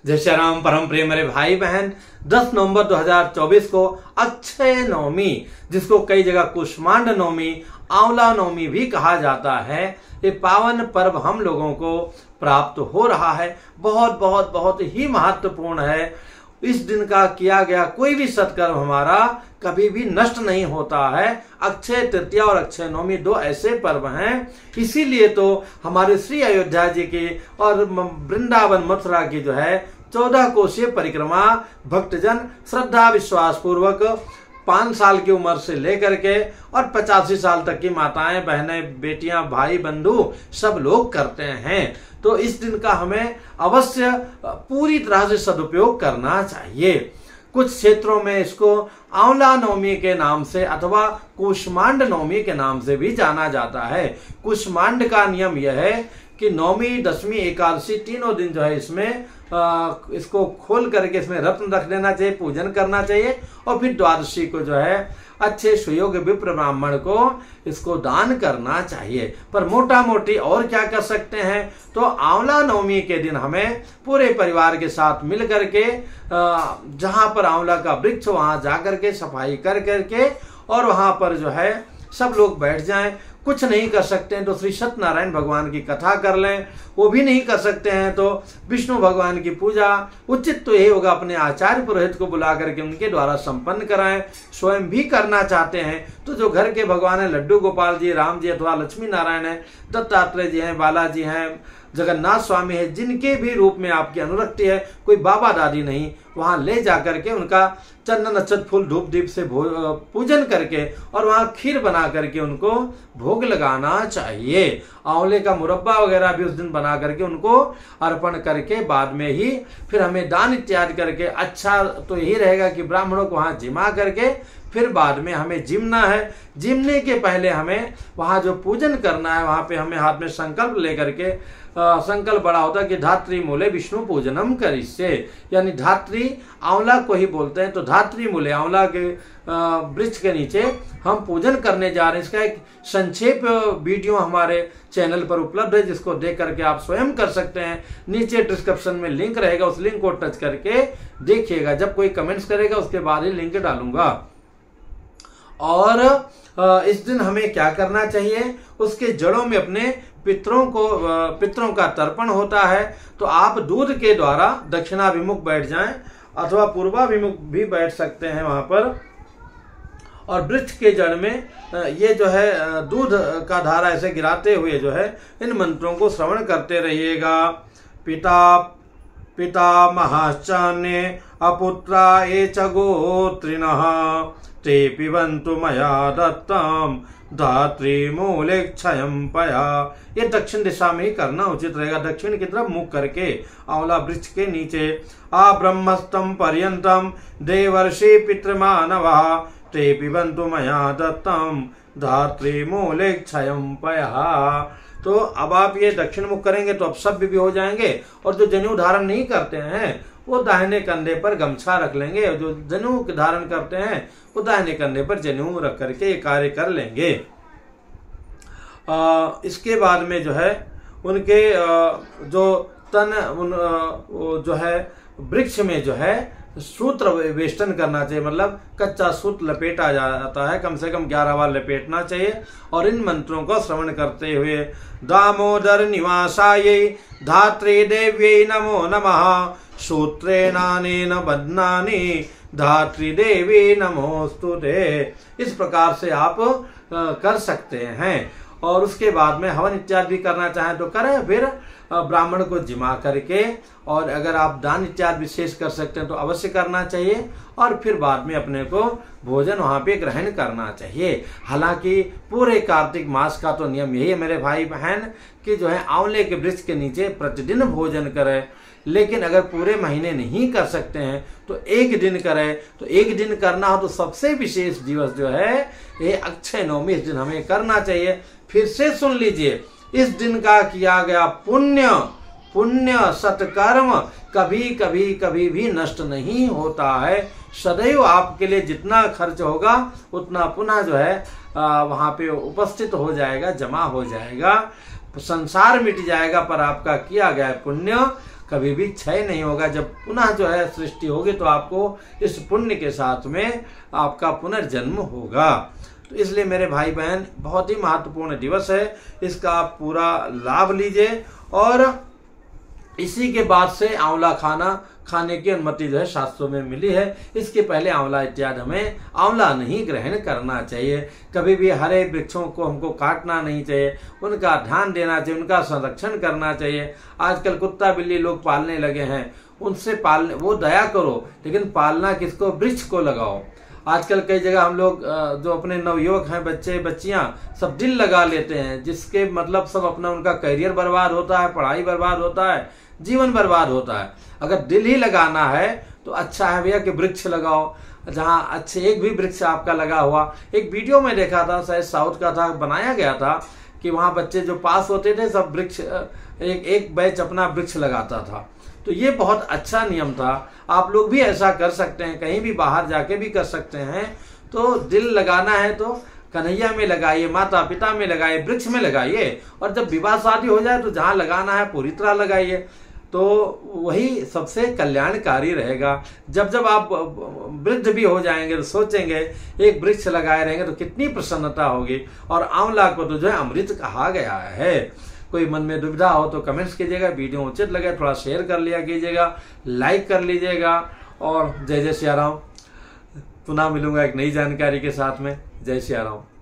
जय श्री राम। परम प्रिय मेरे भाई बहन, 10 नवंबर 2024 को अक्षय नवमी, जिसको कई जगह कुष्मांड नवमी, आंवला नवमी भी कहा जाता है, ये पावन पर्व हम लोगों को प्राप्त हो रहा है। बहुत बहुत बहुत ही महत्वपूर्ण है। इस दिन का किया गया कोई भी सत्कर्म हमारा कभी भी नष्ट नहीं होता है। अक्षय तृतीया और अक्षय नवमी दो ऐसे पर्व हैं, इसीलिए तो हमारे श्री अयोध्या जी की और वृंदावन मथुरा की जो है 14 कोशीय परिक्रमा भक्तजन श्रद्धा विश्वास पूर्वक 5 साल की उम्र से लेकर के और 85 साल तक की माताएं, बहनें, बेटियां, भाई, बंधु सब लोग करते हैं। तो इस दिन का हमें अवश्य पूरी तरह से सदुपयोग करना चाहिए। कुछ क्षेत्रों में इसको आंवला नवमी के नाम से अथवा कुष्मांड नवमी के नाम से भी जाना जाता है। कुष्मांड का नियम यह है कि नवमी, दशमी, एकादशी तीनों दिन जो है इसमें इसको खोल करके इसमें रत्न रख देना चाहिए, पूजन करना चाहिए और फिर द्वादशी को जो है अच्छे सुयोग्य विप्र ब्राह्मण को इसको दान करना चाहिए। पर मोटा मोटी और क्या कर सकते हैं, तो आंवला नवमी के दिन हमें पूरे परिवार के साथ मिल करके जहां पर आंवला का वृक्ष वहां जाकर के सफाई कर करके और वहां पर जो है सब लोग बैठ जाएं। कुछ नहीं कर सकते हैं तो श्री सत्यनारायण भगवान की कथा कर लें, वो भी नहीं कर सकते हैं तो विष्णु भगवान की पूजा उचित तो यही होगा, अपने आचार्य पुरोहित को बुला करके उनके द्वारा संपन्न कराएं। स्वयं भी करना चाहते हैं तो जो घर के भगवान है, लड्डू गोपाल जी, राम जी अथवा लक्ष्मी नारायण है, दत्तात्रेय जी हैं, बालाजी हैं, जगन्नाथ स्वामी है, जिनके भी रूप में आपकी अनुरक्ति है, कोई बाबा दादी नहीं, वहां ले जाकर के उनका चंदन अक्षत फूल धूप दीप से पूजन करके और वहां खीर बना करके उनको भोग लगाना चाहिए। आंवले का मुरब्बा वगैरह भी उस दिन बना करके उनको अर्पण करके बाद में ही फिर हमें दान इत्यादि करके, अच्छा तो यही रहेगा कि ब्राह्मणों को वहां जिमा करके फिर बाद में हमें जिमना है। जिमने के पहले हमें वहां जो पूजन करना है वहां पे हमें हाथ में संकल्प लेकर के संकल्प बड़ा होता है कि धात्री मूले विष्णु पूजनम करिष्ये, यानी धात्री आंवला को ही बोलते हैं। तो धात्री मूले आंवला के वृक्ष के नीचे हम पूजन करने जा रहे हैं। इसका एक संक्षेप वीडियो हमारे चैनल पर उपलब्ध है, जिसको देख करके आप स्वयं कर सकते हैं। नीचे डिस्क्रिप्शन में लिंक रहेगा, उस लिंक को टच करके देखिएगा। जब कोई कमेंट्स करेगा उसके बाद ही लिंक डालूंगा। और इस दिन हमें क्या करना चाहिए, उसके जड़ों में अपने पितरों का तर्पण होता है। तो आप दूध के द्वारा दक्षिणाभिमुख बैठ जाएं अथवा पूर्वाभिमुख भी बैठ सकते हैं वहां पर, और वृक्ष के जड़ में ये जो है दूध का धारा ऐसे गिराते हुए जो है इन मंत्रों को श्रवण करते रहिएगा। पिता महाश्चान्ये अपुत्रा ये च गोत्रिणः ते पिबन्तु मया दत्तम धात्री मूले क्षयं पया। ये दक्षिण दिशा में ही करना उचित रहेगा, दक्षिण की तरफ मुख करके आंवला वृक्ष के नीचे। आ ब्रह्मस्तम पर्यंतम देवर्षि पितृमानवः ते पिबन्तु मया दत्तम धात्री मूले क्षयं पया। तो अब आप ये दक्षिण मुख करेंगे तो अब सभ्य भी हो जाएंगे, और जो जनेऊ धारण नहीं करते हैं वो दाहिने कंधे पर गमछा रख लेंगे, जो जनेऊ धारण करते हैं वो दाहिने कंधे पर जनेऊ रख करके ये कार्य कर लेंगे। इसके बाद में जो है उनके जो तन जो है वृक्ष में जो है सूत्र वेष्टन करना चाहिए, मतलब कच्चा सूत्र लपेटा जाता है, कम से कम 11 बार लपेटना चाहिए। और इन मंत्रों को श्रवण करते हुए दामोदर निवासायै धात्री देव्यै नमो नमः सूत्रेणानेन बध्नानि धात्री देवी नमोस्तुते। इस प्रकार से आप कर सकते हैं। और उसके बाद में हवन इत्यादि भी करना चाहें तो करें, फिर ब्राह्मण को जिमा करके, और अगर आप दान इत्यादि विशेष कर सकते हैं तो अवश्य करना चाहिए, और फिर बाद में अपने को भोजन वहां पे ग्रहण करना चाहिए। हालांकि पूरे कार्तिक मास का तो नियम यही है मेरे भाई बहन कि जो है आंवले के वृक्ष के नीचे प्रतिदिन भोजन करें, लेकिन अगर पूरे महीने नहीं कर सकते हैं तो एक दिन करें। तो एक दिन करना हो तो सबसे विशेष दिवस जो है ये अक्षय नवमी, इस दिन हमें करना चाहिए। फिर से सुन लीजिए, इस दिन का किया गया पुण्य सत्कर्म कभी भी नष्ट नहीं होता है। सदैव आपके लिए जितना खर्च होगा उतना पुनः जो है वहां पे उपस्थित हो जाएगा, जमा हो जाएगा। संसार मिट जाएगा पर आपका किया गया पुण्य कभी भी क्षय नहीं होगा। जब पुनः जो है सृष्टि होगी तो आपको इस पुण्य के साथ में आपका पुनर्जन्म होगा। तो इसलिए मेरे भाई बहन बहुत ही महत्वपूर्ण दिवस है, इसका आप पूरा लाभ लीजिए। और इसी के बाद से आंवला खाने की अनुमति जो है शास्त्रों में मिली है। इसके पहले आंवला इत्यादि हमें आंवला नहीं ग्रहण करना चाहिए। कभी भी हरे वृक्षों को हमको काटना नहीं चाहिए, उनका ध्यान देना चाहिए, उनका संरक्षण करना चाहिए। आजकल कुत्ता बिल्ली लोग पालने लगे हैं, उनसे पालने वो दया करो, लेकिन पालना किसको? वृक्ष को लगाओ। आजकल कई जगह हम लोग जो अपने नवयुवक हैं, बच्चे बच्चियां सब दिल लगा लेते हैं, जिसके मतलब सब अपना उनका करियर बर्बाद होता है, पढ़ाई बर्बाद होता है, जीवन बर्बाद होता है। अगर दिल ही लगाना है तो अच्छा है भैया कि वृक्ष लगाओ, जहां अच्छे एक भी वृक्ष आपका लगा हुआ। एक वीडियो में देखा था, शायद साउथ का था, बनाया गया था कि वहां बच्चे जो पास होते थे सब वृक्ष एक बैच अपना वृक्ष लगाता था। तो ये बहुत अच्छा नियम था। आप लोग भी ऐसा कर सकते हैं, कहीं भी बाहर जाके भी कर सकते हैं। तो दिल लगाना है तो कन्हैया में लगाइए, माता पिता में लगाइए, वृक्ष में लगाइए। और जब विवाह शादी हो जाए तो जहां लगाना है पूरी तरह लगाइए, तो वही सबसे कल्याणकारी रहेगा। जब जब आप वृद्ध भी हो जाएंगे तो सोचेंगे एक वृक्ष लगाए रहेंगे तो कितनी प्रसन्नता होगी। और आंवला को तो जो है अमृत कहा गया है। कोई मन में दुविधा हो तो कमेंट्स कीजिएगा, वीडियो उचित लगे थोड़ा शेयर कर लिया कीजिएगा, लाइक कर लीजिएगा। और जय जय सिया राम। पुनः मिलूंगा एक नई जानकारी के साथ में। जय सिया राम।